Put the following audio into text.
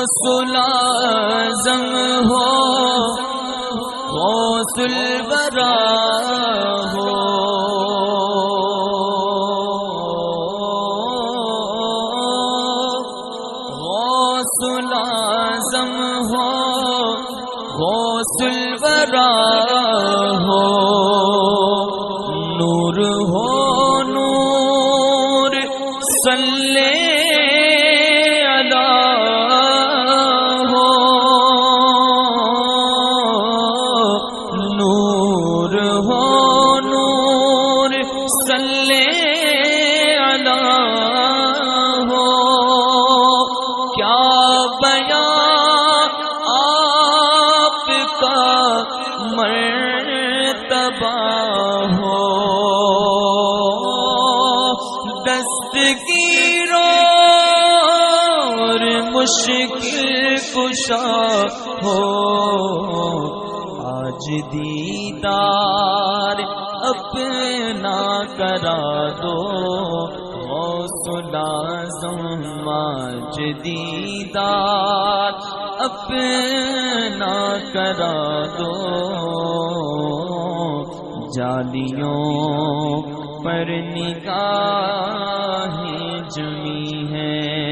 غوث اعظم ہو، غوث الورا ہو، غوث اعظم ہو، غوث الورا ہو، نور ہو نور صلی مرتبہ ہو، دستگیروں اور مشکل کشا ہو، آج دیدار اپنا کرا دو غوث اعظم، آج دیدار اپنا کرا دو، جالیوں پر نگاہیں جمی ہیں